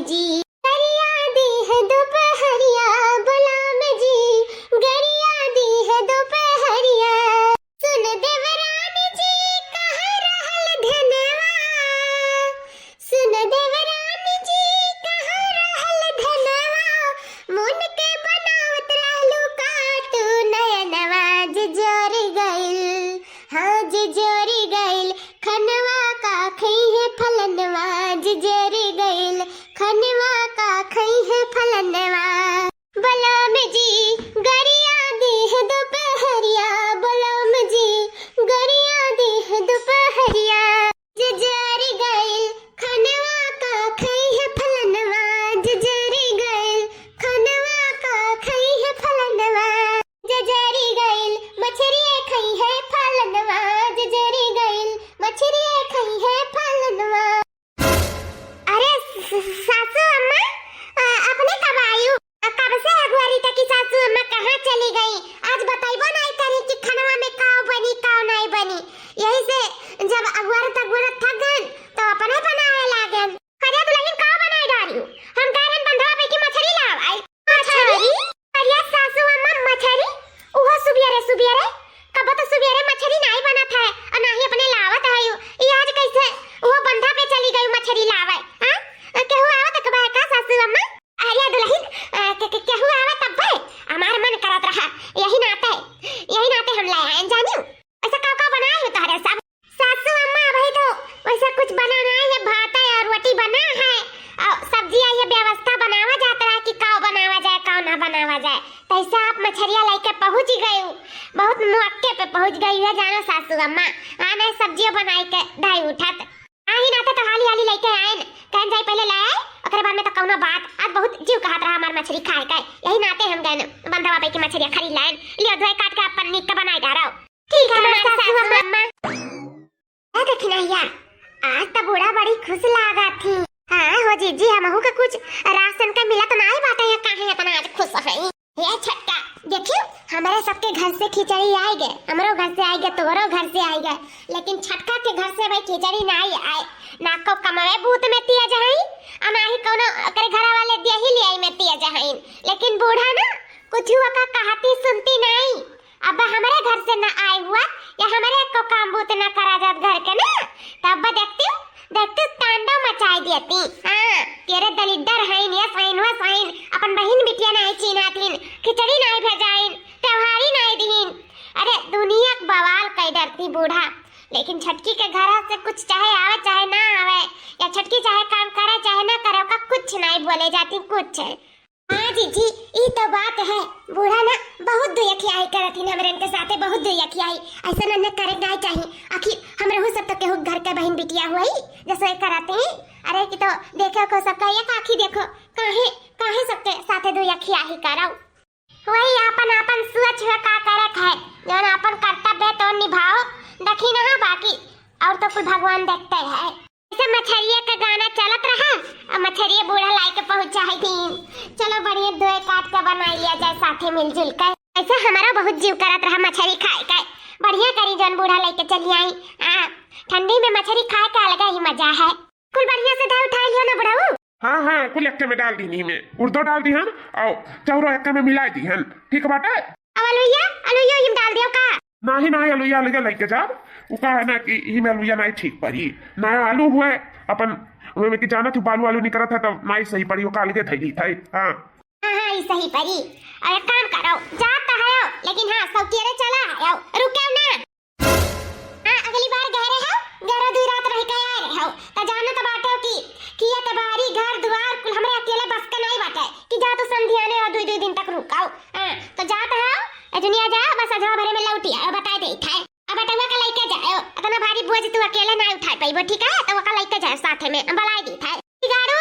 जी गरिया दी है दोपहरिया गुलाम जी गरिया दी है दोपहरिया सुन देवरान जी कहाँ रहल धनवा सुन देवरान जी कहाँ रहल धनवा मुन के बनावत रहलू काटू नयनवा जे जोरी गइल हाँ जे जोरी गइल खनवा का खई है फलनवा जे जोरी गइल खनवा का खई है फलनवा बलम जी गरिया दी है दोपहरिया बलम जी गरिया दी है दोपहरिया जे जोरी गइल खनवा का खई है फलनवा जे जोरी गइल खनवा का खई है फलनवा जे जोरी गइल मछरिया खई है फलनवा जे जोरी गइल मछरिया खई है फलनवा। अरे सासू अम्मा अपने कब आयु कब से अगवारी तक की सासू अम्मा कहाँ चली गई आज बताइबो नहीं करी कि खनवा में काव बनी काव नहीं बनी यही से जब अगवार थक गन तो अपने बनाए लागन अरे दुल्हन काव बनाए डालियो हम कह रहे बंधवा पे की मछली लाव आई मछली अरे सासू अम्मा मछली ओहो सुबियरे कब तो सुबियरे मछली नहीं बना था और ना ही अपने लावत आयु ये आज कैसे वो बंधा पे चली गई मछली लावे हां केहू आवत कबा का सासू अम्मा अरे दुल्हन केहू आवत तब हमार मन करत रहा यही नाते हम लाए हैं जानियो ऐसा का बनाए हो तारे सब सासू अम्मा भाई तो वैसा कुछ बनाना है भात है और रोटी बना है और सब्जी है व्यवस्था बनावा जाता है कि काव बनावा जाए काव ना बनावा जाए तैसे आप मछलियां लेके पहुंच गए हो बहुत मौके पे पहुंच गई है जानो सासू अम्मा आने सब्जियां बनाई के ढाई उठत आही नाते तो हाली लेके आए कहन जाई पहले लाए ओकरे बाद में तो कौनो बात आज बहुत जीव कहत रहा हमार मछली खाए के यही नाते हम गए बंधवा पे की मछलियां खरीद लाए लियो धोए काट के अपन निक बनाई डारो ठीक है सासू अम्मा आ देखिना आज तो बूढ़ा बड़ी खुश लागा थी हाँ हो जीजी हमहू के कुछ राशन का मिला तो नहीं बाटे है काहे इतना आज खुश है ये छटका देखियो हमारे सबके घर से खिचड़ी आई गए हमरो घर से आई गए तोरो घर से आई गए लेकिन छटका के घर से भाई खिचड़ी नहीं आए ना को कमावे भूत में तिया जहाई आ ना ही कोनो करे घर वाले दिया ही ले आई में तिया जहाई लेकिन बूढ़ा ना कुछ हुआ का कहती सुनती नहीं अब हमारे घर से ना आए हुआ या हमारे को काम भूत ना करा जात घर के ना तब देखती तांडव मचाई देती हां तेरे दलिद्दर है ने साइन अपन बहन बिटिया नहीं चीनातीन खिचड़ी नहीं भेजाइन त्योहारी नहीं दीन अरे दुनिया के बवाल कई डरती बूढ़ा लेकिन छटकी के घर से कुछ चाहे आवे चाहे ना आवे या छटकी चाहे काम करे चाहे ना करे का कुछ नहीं बोले जाती कुछ हाँ जीजी ये तो बात है बूढ़ा ना बहुत दुयखियाई करती ना हमरे के साथे बहुत दुयखियाई ऐसा ना करे नहीं चाहिए आखिर हम रहू सब तो केहू घर के बहन बिटिया हुई जैसे कराते हैं अरे कि तो देखो को सबका एक आंखी देखो काहे सबके साथे दुयखियाई कराओ वही अपन सोच है का करत है जौन अपन कर्तव्य तो निभाओ देखी ना बाकी और तो कुल भगवान देखते हैं ऐसे मछरिया का गाना चलत रहा और मछरिया बूढ़ा लाई के पहुंचाई थी चलो बढ़िया धोए काट के बना लिया जाए साथे मिलजुल कर ऐसे हमारा बहुत जीव करत रहा मछली खाए के बढ़िया करी जौन बूढ़ा लेके चली आई ठंडी में मछली खाए का अलग ही मजा है कुल बढ़िया से धोए उठा लियो ना बुढ़ाऊ हाँ कुल एक में डाल दी नी में उर्दो डाल दी हन और चौरो एक में मिला दी हन ठीक बाटे अलुया हिम डाल दियो का नहीं अलुया लेके जा वो का है ना कि ही में अलुया नहीं ठीक पड़ी ना आलू हुए अपन में कि जाना तू बालू आलू निकला था तो नहीं सही पड़ी वो काल के थैली था हां ये सही पड़ी अरे काम करो जाता है लेकिन हां सब केरे चला आओ रुको ना अगली बार गहरे दूर रात रह के आए रहो त जानो तो बाटे कि ये तबारी घर द्वार कुल हमरे अकेले बस का नहीं बाटे कि जा तो संधियाने और दो दिन तक रुकाओ तो जाता है ए दुनिया जा बस अजवा भरे में लौटी आ बता दे था अब बटवा का लेके जाओ इतना भारी बोझ तू अकेले नहीं उठा पाइबो ठीक है तो वका लेके जाओ साथे में बलाई दी था बिगाड़ू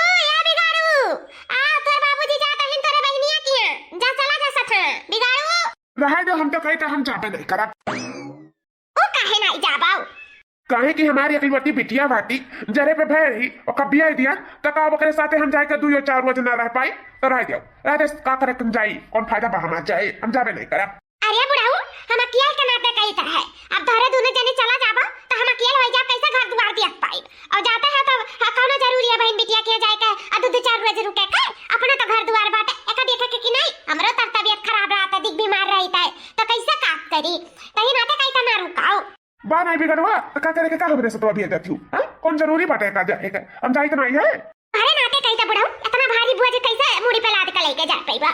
आ तोर बाबूजी जाता है तोरे बहनिया किया जा चला जा साथ बिगाड़ू रहे दो हम तो कहते हम जाबे नहीं करा ओ काहे नहीं जाबाओ कहे कि हमारी अकलवती बिटिया बाटी जरे पे भेड़ी और कभी आई दिया तो का ओकरे साथे हम जाए के 2 या 4 रोज ना रह पाई तो रह जाओ रह का करे तुम जाई कौन फायदा बा हमार जाए हम जाबे नहीं करा अरे बुढ़ाऊ हम अकेले के नाते कई तरह है अब धरे दोनों जने चला जाबा तो हम अकेले हो जा कैसे घर द्वार दिया पाई और जाते हैं तो कौनो जरूरी है बहन बिटिया के जाए के आ 2-4 रोज रुके का अपना तो घर द्वार बाटे एका देखे कि नहीं हमरो तर तबीयत खराब रहता दिख बीमार रहता है तो कैसे काम करी कहीं नाते कहीं तो ना रुकाओ बा नहीं बिगड़वा तो का करे के का हमरे से तो अभी जाती हूँ हां कौन जरूरी बाटे का जाए का हम जाई तो नहीं है अरे नाते कहीं तो बुढ़ाऊ इतना भारी बोझ कैसे मुड़ी पे लाद के लेके जा पाईबा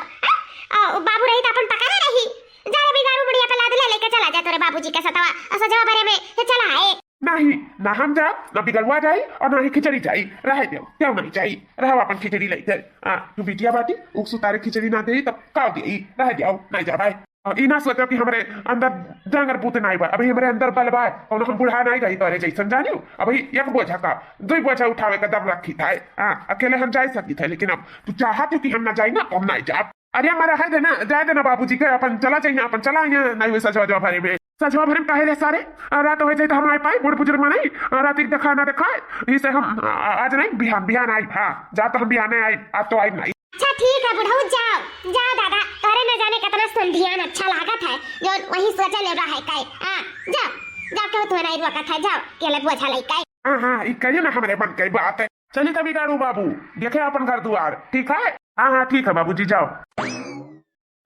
बाबू रही तो अपन पकड़ा रही जा रे बिगाड़ू मुड़िया पे लाद ले लेके चला जा तोरे बाबूजी के सतवा ऐसा जवाब भरे में चला आए नहीं ना हम जा ना बिगड़वा जाई और ना ही खिचड़ी जाई रह दे क्यों नहीं जाई रहो अपन खिचड़ी लेकर हां तू बिटिया बाटी उकसु तारे खिचड़ी ना दे तब का दे रह जाओ नहीं जा भाई और इना सोचो कि हमारे अंदर जांगर बूते नहीं बा अभी हमारे अंदर बल बा और हम बुढ़ा नहीं गई तोरे जैसन जानियो अभी एक बोझा का दो बोझा उठावे का दम रखी था हां अकेले हम जा सकती थे लेकिन अब तू चाहती कि हम ना जाई ना हम नहीं जा अरे हमारा है देना जाए देना बाबूजी के अपन चला चाहिए अपन चला नहीं हुए सजवा भरे में सजवा भरे में काहे रे सारे रात हो जाए तो हम आए पाए बूढ़ बुजुर्ग में नहीं रात देखा ना देखा इसे हम आज नहीं बिहान बिहान आई हाँ जा तो हम बिहान आई आज तो आई नहीं अच्छा ठीक है बुढ़ऊ जाओ जा दादा तोरे न जाने कितना संधियान अच्छा लागत है जो वही सोचा ले रहा है काय हां जा जा के तो नहीं रुका था जाओ केले बोझा ले काय हां ई कहिए ना हमारे मन की बात है चलिए कभी गाड़ू बाबू देखे अपन घर द्वार ठीक है हाँ ठीक है बाबूजी जाओ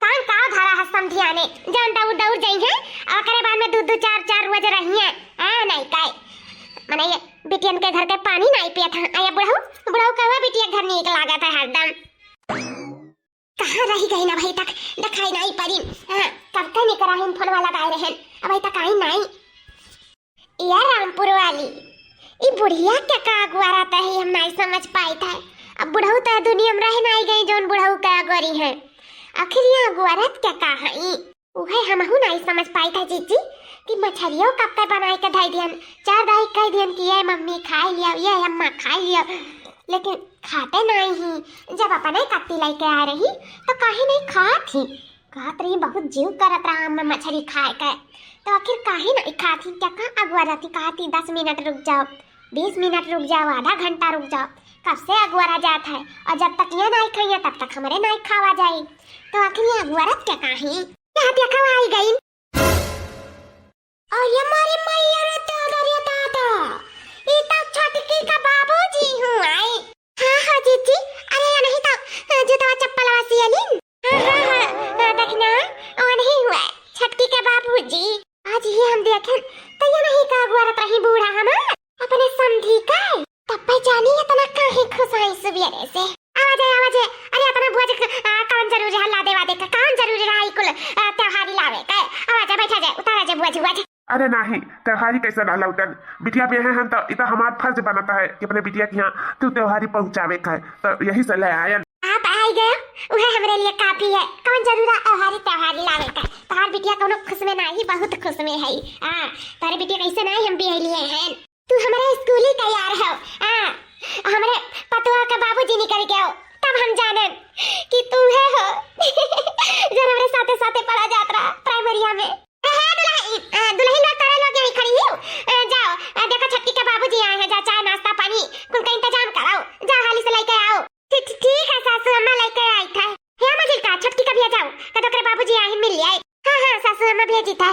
कान का धारा है संधियाने जान दौड़ दौड़ जाई है और करे बाद में दूध चार चार रोज रही है हां नहीं काय मने ये बिटियन के घर के पानी नहीं पिया था आया बुढ़ऊ बुढ़ऊ कहवा बिटिया घर नीक लागत है हरदम कहाँ रही गई ना भाई तक दिखाई नहीं पड़ी हाँ कब तक निकरा हम फोन वाला गाय रहे अब तक आई नहीं यार रामपुर वाली ये बुढ़िया क्या का गुआराता है हम नहीं समझ पाई था अब बुढ़ऊ तो दुनिया में रह नहीं गई जोन बुढ़ऊ का गोरी है आखिर यहाँ गुआरत क्या का है उहे हमहु नहीं समझ पाई था जीजी कि मछलियों कब तक बनाए के धाई दियन चार दाई कह दियन कि ये मम्मी खाई लिया ये अम्मा खाई लिया लेकिन खाते नहीं ही जब अपने कत्ती लेके आ रही तो काहे नहीं खाती कहत रही बहुत जीव करत रहा मैं मछली खाए के तो आखिर काहे नहीं खाती क्या का अगुआ रहती कहती 10 मिनट रुक जाओ 20 मिनट रुक जाओ आधा घंटा रुक जाओ कब से अगुआरा जाता है और जब तक ये नहीं खाइए तब तक हमारे नहीं खावा जाए तो आखिर ये अगुआरत क्या काहे यहाँ देखा आई गई और ये हमारी मैया रे दादा ये तो छटकी का बाबूजी हूँ आई हाँ जीजी अरे ये नहीं तो जूता चप्पल वासी अलीन हाँ देखना और नहीं हुआ छटकी के बाबूजी आज ही हम देखें तो ये नहीं का अगुआरत रही बूढ़ा हमार अपने समझी का तब पहचानी इतना काहे खुश है सवेरे से आवाज है अरे अपना बुआ कौन जरूरी है ला देवा देका कौन जरूरी रहा कुल त्योहारी लावे का आवाज बैठा जाए उतारा जाए बुआ अरे नहीं त्योहारी कैसे ना लौटन बिटिया पे हैं तो इतना हमारा फर्ज बनता है कि अपने बिटिया के यहाँ तू त्योहारी पहुँचावे का है तो यही से ले आयन आप आई गए वह हमारे लिए काफी है कौन जरूरा त्योहारी लावे का तार बिटिया कोनो खुश में नहीं बहुत खुश में है तारे बिटिया कैसे नहीं हम भी लिए हैं तू हमारे स्कूल ही तैयार हो हमारे पतुआ का बाबूजी निकल गया तब हम जाने कि तू है हो जो हमारे साथे साथे पढ़ा जाता प्राइमरिया में दुल्हन लोग तारे लोग यहीं खड़ी हो जाओ देखो छट्टी के बाबूजी आए हैं जा चाय नाश्ता पानी कुल का इंतजाम कराओ जाओ हाली से लेके आओ ठीक है सासू अम्मा लेके आई था हे मजिल का छट्टी का भी जाओ कदो करे बाबूजी आए मिल लिए हां सासू अम्मा भेजी था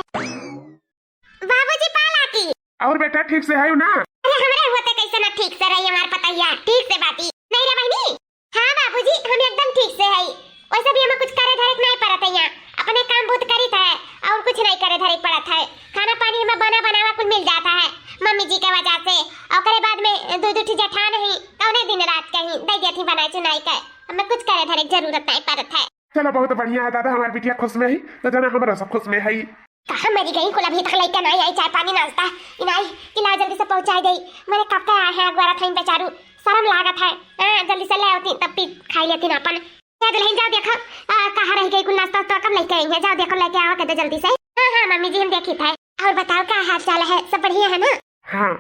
बाबूजी पाला की और बेटा ठीक से है ना अरे हमारे होते कैसे ना ठीक से रही हमारे पता ही ठीक से बाती नहीं रे बहनी हाँ बाबूजी हम एकदम ठीक से है वैसे भी हमें कुछ करे धरे नहीं पड़ा था यहाँ अपने काम बहुत करी था और कुछ नहीं करे धरे पड़ा था खाना पानी हमें बना बनावा कुछ मिल जाता है मम्मी जी के वजह से और करे बाद में दूध उठी जेठा नहीं कौने दिन रात कहीं दे गई थी बनाई चुनाई का हमें कुछ करे धरे जरूरत नहीं पड़ता है चलो बहुत बढ़िया है दादा हमारी बिटिया खुश में ही तो जाना हमारा सब खुश में है कहाँ मेरी गई कुल अभी तक लेकर नहीं आई चाय पानी नाश्ता इनाई किला जल्दी से पहुंचा गई मैंने कब तक आया है अगवारा था इन बेचारू शर्म लागत है जल्दी से ले आती तब भी खाई लेती ना अपन क्या दुल्हन जाओ देखो कहाँ रह गई कुल नाश्ता तो कब लेके आई है जाओ देखो लेके आओ कहते जल्दी से हाँ मम्मी जी हम देखी था और बताओ क्या हाल चाल है सब बढ़िया है ना हाँ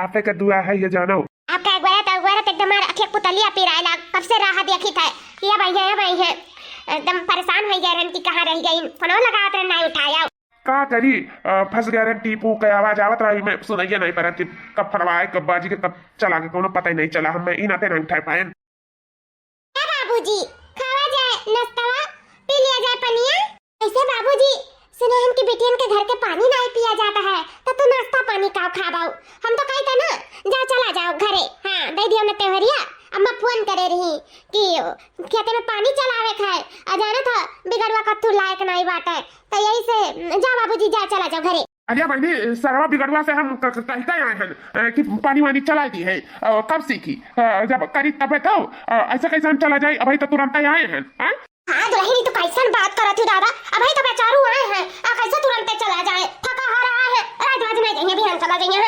आपे का दुआ है ये जानो आपका अगवारा तो एकदम अखे पुतलिया पिरायला कब से राह देखी था ये भाई है एकदम परेशान हो गए कि कहाँ रह गई फोन लगाते नहीं उठाया का करी फंस गया रे टीपू के आवाज आवत रही मैं सुनाइए नहीं पर कब फड़वाए कब बाजी के कब चला के कोनो पता ही नहीं चला हम इन आते नहीं उठा पाए बाबूजी खावा जाए नाश्ता पी लिया जाए पनिया ऐसे बाबूजी सुने हम कि बेटियन के घर के पानी नहीं पिया जाता है तो तू नाश्ता पानी का खाबाऊ हम तो कहते ना जा चला जाओ घरे हाँ दे दियो ना त्योहरिया अम्मा फोन करे रही कि खेते में पानी चलावे का है आ जाना था बिगड़वा कत्तू लायक नहीं बाटे तो यही से जा बाबूजी जा चला जाओ घरे। अरे बहनी सरवा बिगड़वा से हम कहते आए हैं कि पानी वानी चला दी है कब सीखी जब करी तब तो ऐसा कैसे हम चला जाए अभी तो तुरंत ही आए हैं। हाँ दुल्हन तो कैसन बात करत थी दादा अभी तो बेचारू आए हैं कैसे तुरंत चला जाए थका हो रहा है रात नहीं जाएंगे भी हम चला जाएंगे।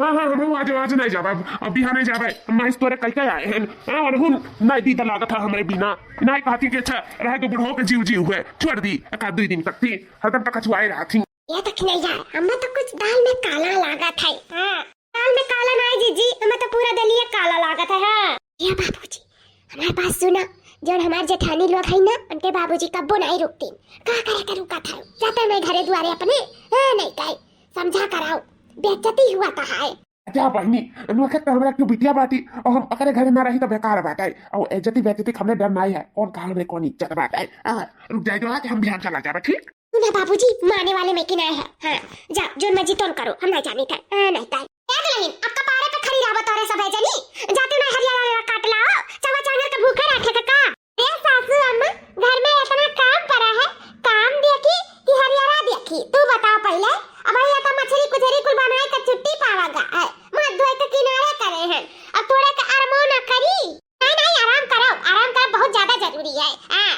हाँ हाँ हम आज नहीं जाबे अब बिहार नहीं जाबे मैं इस तोरे कैसे आए हैं और हम नहीं दी तो लागत है हमारे बिना नहीं कहती कि अच्छा रहे तो बुढ़ो के जीव जीव हुए छोड़ दी एक आध 2 दिन तक थी हरदम तक कछुआए रहा थी। ये तक नहीं यार हमें तो कुछ दाल में काला लागा था। दाल में काला नहीं जीजी हमें तो पूरा दलिया काला लागा था। ये बाबूजी हमारे पास सुना जो हमारे जेठानी लोग है ना उनके बाबूजी कब्बो नहीं रुकती का करे का रुका था जाते मैं घरे द्वारे अपने नहीं कहे समझा कराओ बेइज्जती हुआ था है। अच्छा बहनी अनुखे तो हमरा क्यों बिटिया बाटी और हम अकरे घरे ना रही तो बेकार बात है और इज्जती बेइज्जती हमने डर नहीं है कौन कहां में कौन इज्जत बात है रुक जाए तो आज हम बिहार चला जाबे ठीक ना बाबूजी माने वाले में कि नहीं है। हां जा जो मर्जी तोन करो हम नहीं जानी था नहीं था एक नहीं आपका पारे पे खड़ी रहो तोरे सब है जनी जाते ना हरियाणा काट लाओ चवा चावल का भूखे रखे का ए सासू अम्मा घर में इतना काम पड़ा है काम देखी कि हरियाणा देखी तू बताओ पहले अब ये तो मछली कुछरी कुल बनाए का छुट्टी पावागा है मत धोए के किनारे करे हैं अब थोड़े का आराम ना करी नहीं आराम करो बहुत ज्यादा जरूरी है। हां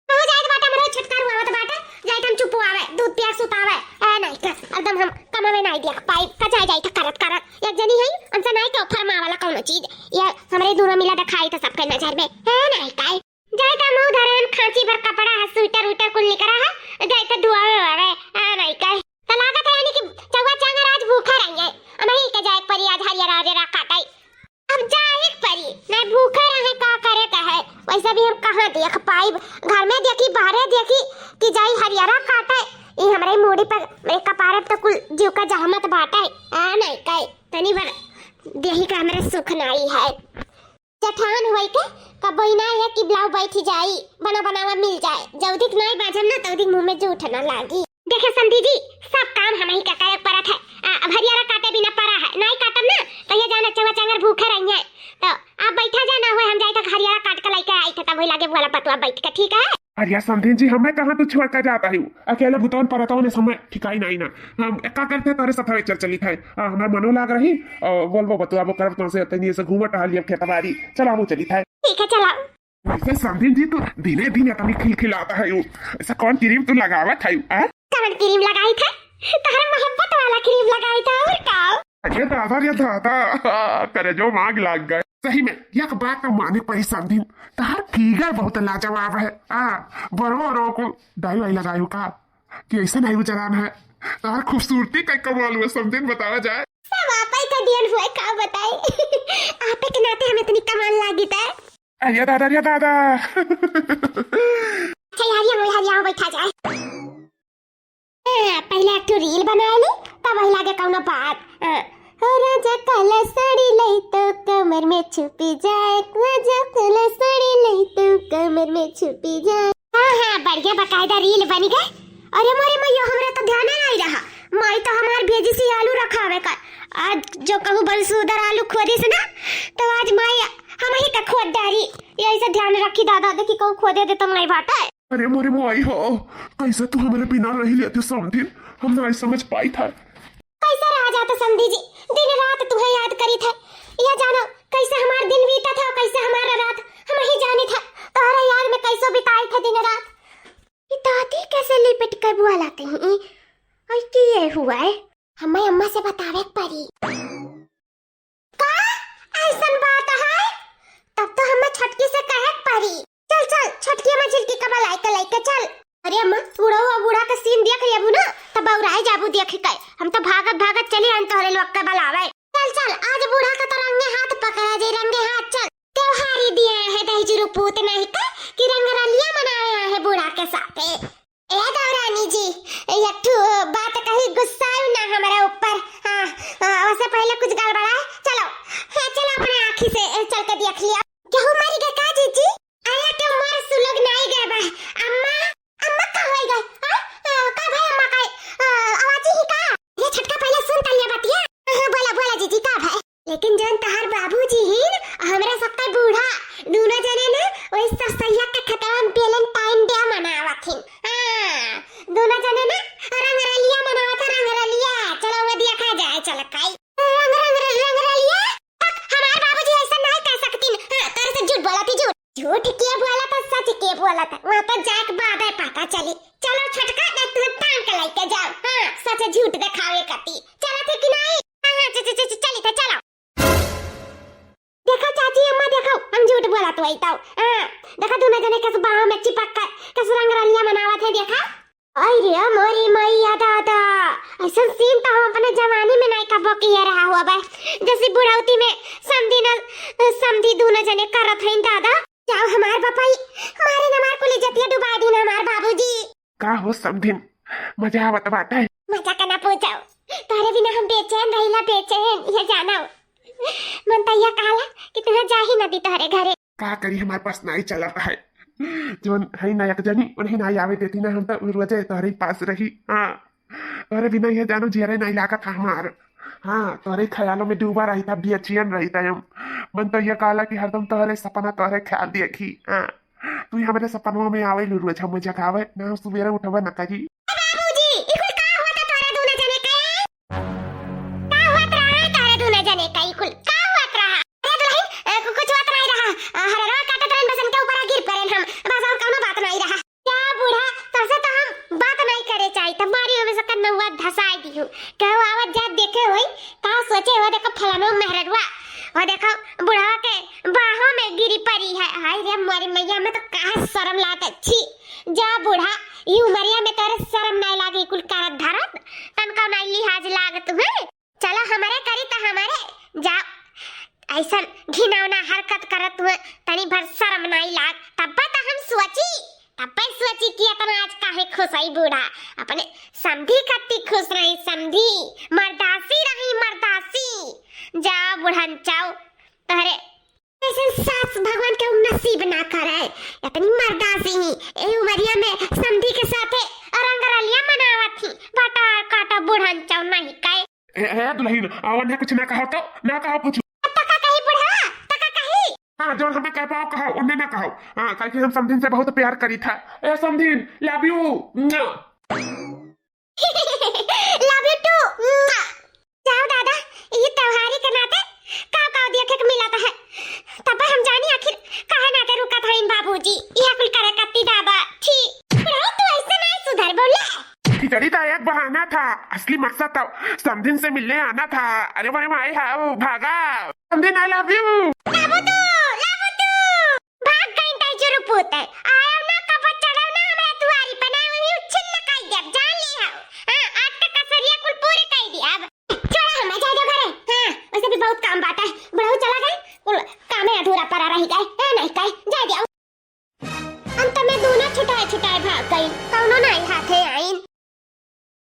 हो जाए बाटा मरो छटकार हुआ तो बाटा जाए हम चुप आवे दूध पिया सुतावे नहीं का एकदम हम कम में नहीं दिया पाई कचा जाए तो करत एक जनी है हमसे नहीं तो फरमा वाला कौन चीज ये हमरे दोनों मिला दिखाई तो सबके नजर में है नहीं का जाए तो मुंह धरे खांची भर कपड़ा है स्वेटर उटर कुल निकरा है जाए तो दुआवे आवे नहीं का तो लागत है यानी कि चौवा चांगर आज भूखा रहेंगे हम ही के जाए परी आज हरिया राजे काटाई अब जाए परी नहीं भूखे रहे का करे का है वैसे भी हम कहां देख पाई घर में देखी बाहर देखी कि जाई हरियाणा काटे ये हमारे मूड़ी पर मेरे कपारे तो कुल जीव का जहमत बाटा है नहीं कई तनी भर देही का हमारे सुख नहीं है जठान होई के कबो ना है कि ब्लाउ बैठी जाई बना बनावा मिल जाए जौदिक नहीं बाजम ना तौदिक मुंह में जूठ ना लागी। देखे संधी जी सब काम हम ही का करे परत है अब हरियाणा काटे बिना परा है नहीं काटम ना तो ये जाना चवा चांगर भूखे रहेंगे तो आप बैठा जाना हुए हम जाए तक हरियाणा काट के लेके आई थे तब वही लागे वाला पतवा बैठ के ठीक है। अरे संधीन जी हमें कहाँ तू छोड़ कर जाता हूँ अकेले भुतौन परताओं ने समय ठिकाई नहीं ना हम क्या करते तारे सफाई चल चली था हमारा मनो लाग रही बोलबो बतुआ वो करब तो से तनी से घूमट टहलिए खेतबारी चला वो चली था ठीक है चला। वैसे संधीन जी तू दिने दिन तनी खिलखिलाता है ऐसा कौन क्रीम तू लगावत है कौन क्रीम लगाई था तारा मोहब्बत वाला क्रीम लगाई था और का अरे दादा रे दादा करे जो मांग लाग गए सही में एक बात तो माने पड़ी संधीन तार फिगर बहुत लाजवाब है बरो को डाई वाई लगायो का कि ऐसा नहीं उजरान है तार खूबसूरती का कमाल हुआ संधीन बतावा जाए सब आपे का दियन हुए का बताए आपे के नाते हमें इतनी कमाल लागी था अरे दादा अच्छा यार यहाँ बैठा जाए पहले एक तो रील बना ली तब वही लागे कौनो बात राजा काला साड़ी लई तो कमर में छुपी जाए राजा काला साड़ी लई तो कमर में छुपी जाए। हाँ बढ़िया बकायदा रील बन गए। अरे मोरे मैया हमरा तो ध्यान नहीं रहा माई तो हमार भेजी सी आलू रखावे का आज जो कहूँ बंसूदर आलू खोदी से ना तो आज माई हम ही का खोद डारी यही से ध्यान रखी दादा देखी कहूँ खोदे दे तुम नहीं बाटा है। अरे मोरे मोई हो कैसे तू हमारे बिना रही लेते समझी हम नहीं समझ पाई था कैसे रह जाते समझी जी दिन रात तुम्हें याद करी था यह जानो कैसे हमारा दिन बीता था कैसे हमारा रात हम ही जाने था तुम्हारे याद में कैसे बिताई था दिन रात ये दादी कैसे लिपट कर बुआ लाते हैं और कि ये हुआ है हमें अम्मा से बतावे परी का ऐसा बात है तब तो हमें छटकी से कहे परी चल चल छटकी में झिलकी कबा लाइके चल। अरे अम्मा बूढ़ा का सीन देख लिया ना तब औराए जाबू देख के हम तो भागत चली आन तोहरे लोग के बलावे चल आज बूढ़ा का तो रंगे हाथ पकड़ा जे रंगे हाथ चल त्योहारी दिया है दही रुपूत नहीं का कि रंग रलिया मनाया है बूढ़ा के साथ ए दौरानी जी एक बात कही गुस्सा ना हमारे ऊपर वैसे पहले कुछ गड़बड़ा है चलो चलो अपने आँखी से चल के देख लिया क्या मर गए का जीजी अरे तो मर सुलग नहीं गए बा अम्मा का होई गए का भाई अम्मा का आवाज ही का ये छटका पहले सुन तलिया बतिया बोला जीजी का भाई लेकिन जन तहार बाबूजी ही हमरा सबका बूढ़ा जाए के बाद है पता चली। चलो छोटका ना तू टांग के लेके जाओ। हां सच झूठ दिखावे कती चलो थे कि नहीं। हां चली थे चलो। देखो चाची अम्मा देखो हम झूठ बोला तो आई ताऊ। हां देखो दोनों जने कैसे बाहों में चिपक कर कैसे रंगरलिया मनावत है देखा। अरे मोरी मैया दादा ऐसा सीन तो हम अपने जवानी में नहीं कबो किया रहा हुआ बे। जैसे बुढ़ौती में समधी दोनों जने करत हईन दादा। जाओ हमार पापाई मारे न मार कुली जतिया डुबा दी ना हमार बाबूजी। का हो समधिन मजा आवत बाटे। मजा करना पूछो तारे बिना हम बेचैन रहिला बेचैन ये जानो। मन तैया कहला कि तुम्हें जा ही न दी तोहरे घरे। का करी हमारे पास नहीं चलता है जोन है ना एक जनी उन्हें नहीं आवे देती ना हम तो रोजे तोहरे पास रही। हाँ तोहरे बिना ये जानो जेरे नहीं लागा था हमार। हाँ तोहरे ख्यालों में डूबा रही था बेचैन रही था हम। मन तो ये कहला कि हरदम तोहरे सपना तोहरे ख्याल देखी। हाँ तू हमारे सपनों में आवे रोज हम जगावे ना सुबेरे उठवा न करी। बाबूजी इकुल का हुआ था तोरे दोनों जने का हुआ रहा तारे दोनों जने का इकुल का हुआ रहा। अरे दुल्हन कुछ बात नहीं रहा। हरवा काटा तरन बसन के ऊपर गिर पड़े हम बस और कोनो बात नहीं रहा। क्या बूढ़ा तोसे तो हम बात नहीं करे चाहिए तुम्हारी में से कन्नवा धसाई दियो कहो आवाज जा देखे होई का सोचे हो देखो फलानो मेहरवा और देखो बुढ़वा के बाहों में गिरी पड़ी है। हाय रे मोरी मैया में तो का शर्म लात छी। जा बूढ़ा ई उमरिया में तोरे शर्म नहीं लागी कुल करत धरत तनका नहीं लिहाज लागत है। चलो हमारे करी त हमारे जा ऐसा घिनौना हरकत करत हुए तनी भर शर्म नहीं लाग। तब तो हम सोची कि अपना आज काहे खुश आई बूढ़ा अपने समधी कत्ती खुश रही समधी मर्दासी रही मर्दासी। जा बुढ़न चाओ तहरे ऐसे सास भगवान के नसीब ना करे इतनी मर्दासी ही ए उमरिया में समधी के साथे रंगरलिया मनावत थी बाटा काटा बुढ़न चाओ नहीं कहे। ए दुल्हन आवन है कुछ ना कहो तो ना कहो कुछ तका कही बुढ़ा तका कही। हाँ जो हमें कह पाओ कहो उन्हें ना कहो। हाँ कल हम समधिन से बहुत प्यार करी था। ए समधिन love you love you too. जाओ दादा ये त्योहारी के नाते का देखे के मिला है तब हम जानी आखिर काहे नाते रुका था इन बाबूजी यह कुल करे कत्ती दादा ठीक नहीं तो ऐसे नहीं सुधर बोले। खिचड़ी तो एक बहाना था असली मकसद तो समधिन से मिलने आना था। अरे भाई माई हाउ भागा समधिन आई लव यू। लाबू तू भाग गई ताई जुरु पूते आया ना कपट चढ़ाव ना हमारे दुआरी बनाई हुई उछिल न काई जब जान ली हां। हां आज तक कसरिया कुल पूरी कई दी अब छोड़ा हम जा दो घरे। हां वैसे भी बहुत काम बात है बुढ़ऊ चला गए कुल काम है अधूरा पड़ा रह गए।